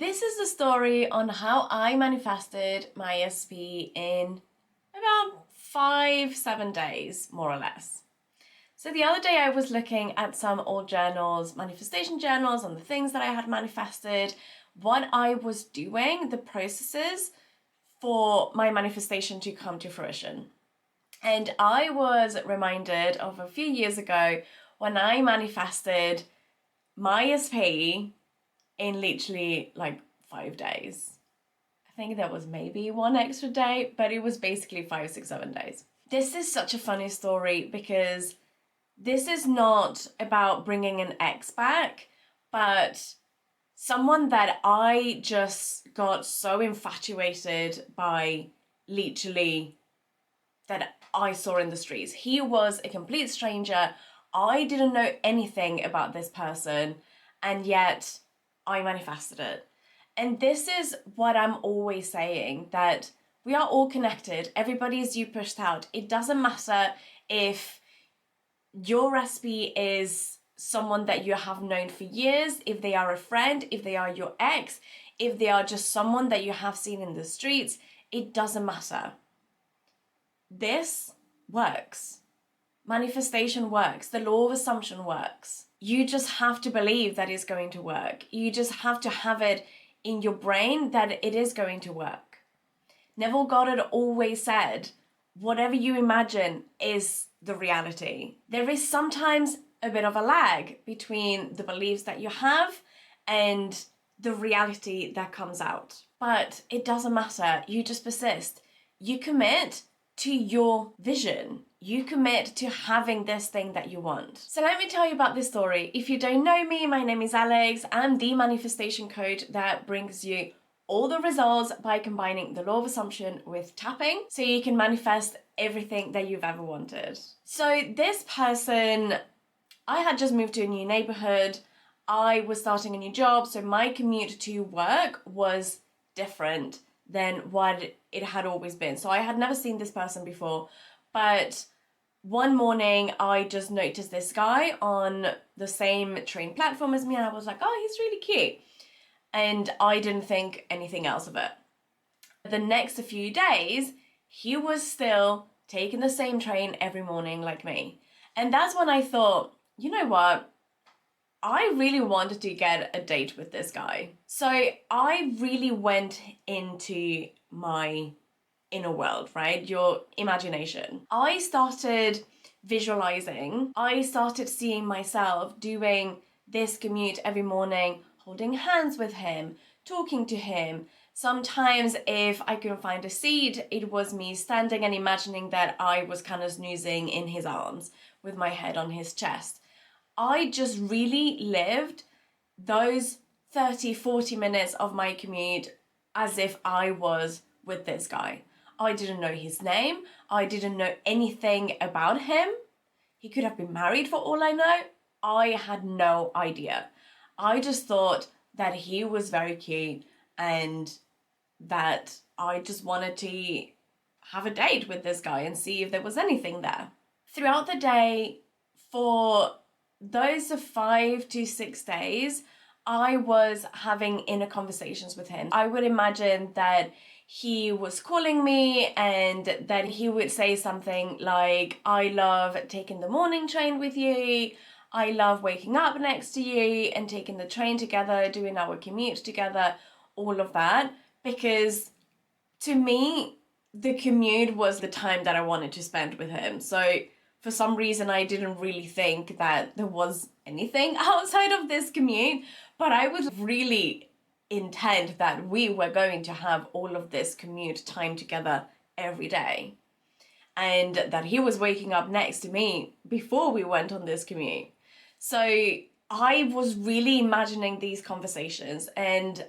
This is the story on how I manifested my ESP in about 5-7 days, more or less. So the other day I was looking at some old journals, manifestation journals, on the things that I had manifested, what I was doing, the processes for my manifestation to come to fruition. And I was reminded of a few years ago when I manifested my ESP in literally like 5 days. I think there was maybe one extra day, but it was basically 5, 6, 7 days. This is such a funny story because this is not about bringing an ex back, but someone that I just got so infatuated by, literally, that I saw in the streets. He was a complete stranger. I didn't know anything about this person, and yet I manifested it. And this is what I'm always saying, that we are all connected. Everybody is you pushed out. It doesn't matter if your recipe is someone that you have known for years, if they are a friend, if they are your ex, if they are just someone that you have seen in the streets, it doesn't matter. This works. Manifestation works. The law of assumption works. You just have to believe that it's going to work. You just have to have it in your brain that it is going to work. Neville Goddard always said, whatever you imagine is the reality. There is sometimes a bit of a lag between the beliefs that you have and the reality that comes out. But it doesn't matter. You just persist. You commit to your vision. You commit to having this thing that you want. So let me tell you about this story. If you don't know me, my name is Alex. I'm the manifestation coach that brings you all the results by combining the law of assumption with tapping, so you can manifest everything that you've ever wanted. So this person, I had just moved to a new neighborhood. I was starting a new job, so my commute to work was different than what it had always been. So I had never seen this person before, but one morning I just noticed this guy on the same train platform as me, and I was like, oh, he's really cute. And I didn't think anything else of it. The next few days, he was still taking the same train every morning like me. And that's when I thought, you know what? I really wanted to get a date with this guy. So I really went into my inner world, right? Your imagination. I started visualizing. I started seeing myself doing this commute every morning, holding hands with him, talking to him. Sometimes if I couldn't find a seat, it was me standing and imagining that I was kind of snoozing in his arms with my head on his chest. I just really lived those 30, 40 minutes of my commute as if I was with this guy. I didn't know his name. I didn't know anything about him. He could have been married for all I know. I had no idea. I just thought that he was very cute and that I just wanted to have a date with this guy and see if there was anything there. Throughout the day, for those 5 to 6 days, I was having inner conversations with him. I would imagine that he was calling me and that he would say something like, I love taking the morning train with you. I love waking up next to you and taking the train together, doing our commute together, all of that. Because to me, the commute was the time that I wanted to spend with him. So for some reason, I didn't really think that there was anything outside of this commute, but I was really intent that we were going to have all of this commute time together every day. And that he was waking up next to me before we went on this commute. So I was really imagining these conversations. And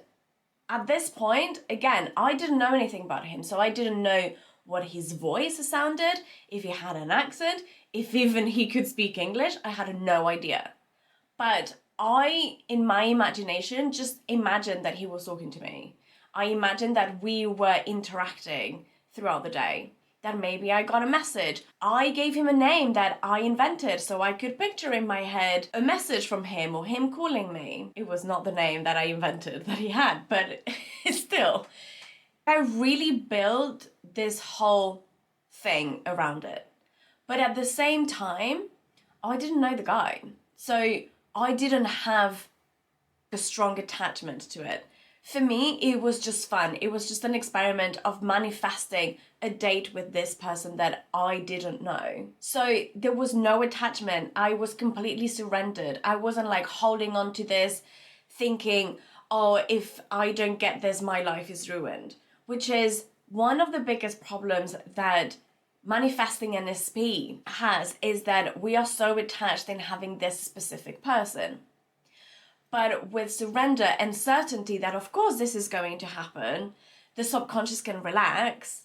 at this point, again, I didn't know anything about him. So I didn't know what his voice sounded, if he had an accent, if even he could speak English. I had no idea. But I, in my imagination, just imagined that he was talking to me. I imagined that we were interacting throughout the day. that maybe I got a message. I gave him a name that I invented so I could picture in my head a message from him or him calling me. It was not the name that I invented that he had, but still. I really built this whole thing around it. But at the same time, I didn't know the guy. So I didn't have a strong attachment to it. For me, it was just fun. It was just an experiment of manifesting a date with this person that I didn't know. So there was no attachment. I was completely surrendered. I wasn't like holding on to this, thinking, oh, if I don't get this, my life is ruined. Which is one of the biggest problems that manifesting an SP has, is that we are so attached in having this specific person. But with surrender and certainty that, of course, this is going to happen, the subconscious can relax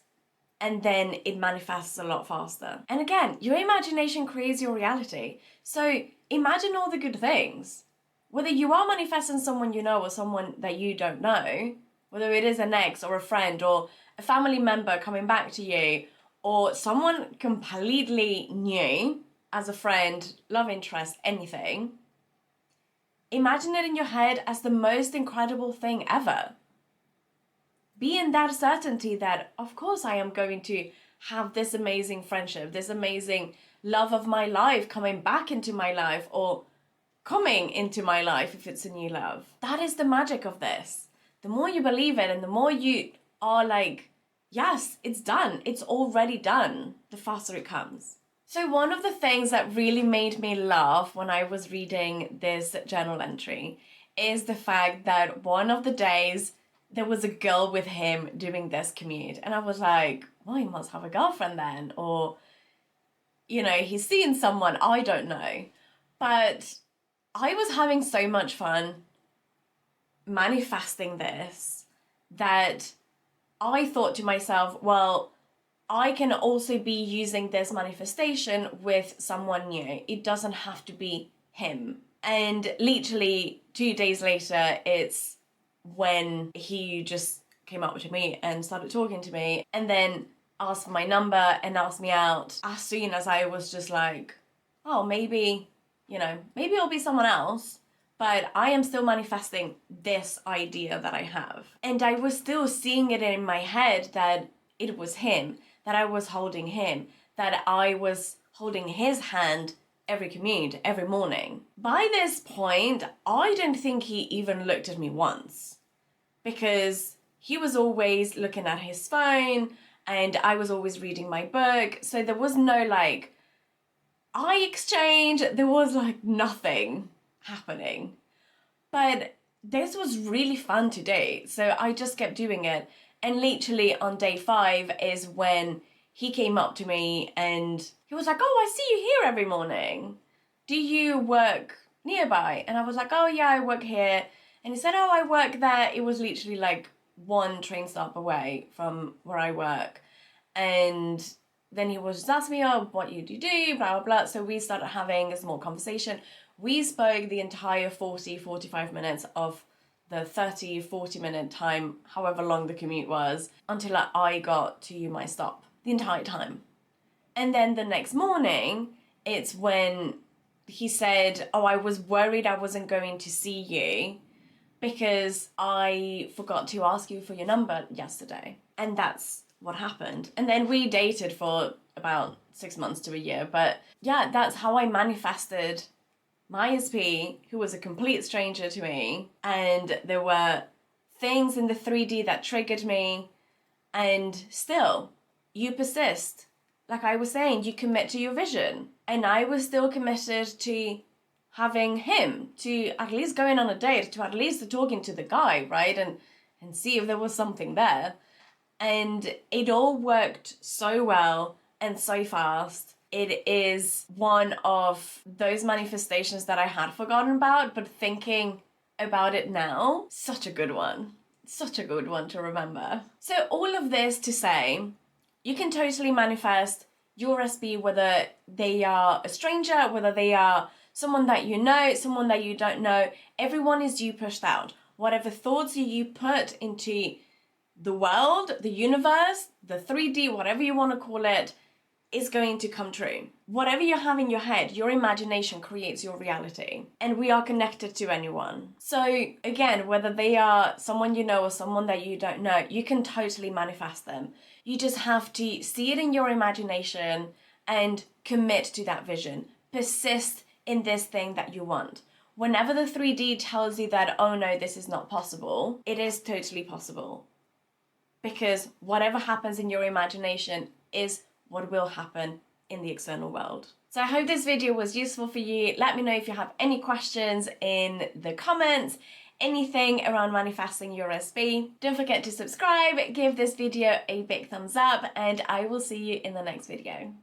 and then it manifests a lot faster. And again, your imagination creates your reality. So imagine all the good things. Whether you are manifesting someone you know or someone that you don't know, whether it is an ex or a friend or a family member coming back to you, or someone completely new as a friend, love interest, anything, imagine it in your head as the most incredible thing ever. Be in that certainty that, of course, I am going to have this amazing friendship, this amazing love of my life coming back into my life or coming into my life if it's a new love. That is the magic of this. The more you believe it and the more you are like, yes, it's done. It's already done. The faster it comes. So one of the things that really made me laugh when I was reading this journal entry is the fact that one of the days there was a girl with him doing this commute. And I was like, well, he must have a girlfriend then. Or, you know, he's seeing someone, I don't know. But I was having so much fun manifesting this that I thought to myself, well, I can also be using this manifestation with someone new. It doesn't have to be him. And literally 2 days later, it's when he just came up to me and started talking to me and then asked for my number and asked me out as soon as I was just like, oh, maybe, you know, maybe it'll be someone else. But I am still manifesting this idea that I have. And I was still seeing it in my head that it was him, that I was holding him, that I was holding his hand every commute, every morning. By this point, I don't think he even looked at me once because he was always looking at his phone and I was always reading my book. So there was no like eye exchange, there was like nothing happening. But this was really fun to do. So I just kept doing it. And literally on day 5 is when he came up to me and he was like, oh, I see you here every morning. Do you work nearby? And I was like, oh yeah, I work here. And he said, oh, I work there. It was literally like 1 train stop away from where I work. And then he was just asking me, oh, what you do, blah, blah, blah. So we started having a small conversation. We spoke the entire 45 minutes of the 40 minute time, however long the commute was, until I got to my stop, the entire time. And then the next morning, it's when he said, oh, I was worried I wasn't going to see you because I forgot to ask you for your number yesterday. And that's what happened. And then we dated for about 6 months to a year. But yeah, that's how I manifested my SP, who was a complete stranger to me. And there were things in the 3D that triggered me. And still, you persist. Like I was saying, you commit to your vision. And I was still committed to having him, to at least going on a date, to at least talking to the guy, right? And see if there was something there. And it all worked so well and so fast. It is one of those manifestations that I had forgotten about, but thinking about it now, such a good one. Such a good one to remember. So all of this to say, you can totally manifest your SP, whether they are a stranger, whether they are someone that you know, someone that you don't know. Everyone is you pushed out. Whatever thoughts you put into the world, the universe, the 3D, whatever you want to call it, is going to come true. Whatever you have in your head, your imagination creates your reality. And we are connected to anyone. So again, whether they are someone you know or someone that you don't know, you can totally manifest them. You just have to see it in your imagination and commit to that vision. Persist in this thing that you want. Whenever the 3D tells you that, oh no, this is not possible, it is totally possible. Because whatever happens in your imagination is what will happen in the external world. So I hope this video was useful for you. Let me know if you have any questions in the comments, anything around manifesting your SP. Don't forget to subscribe, give this video a big thumbs up, and I will see you in the next video.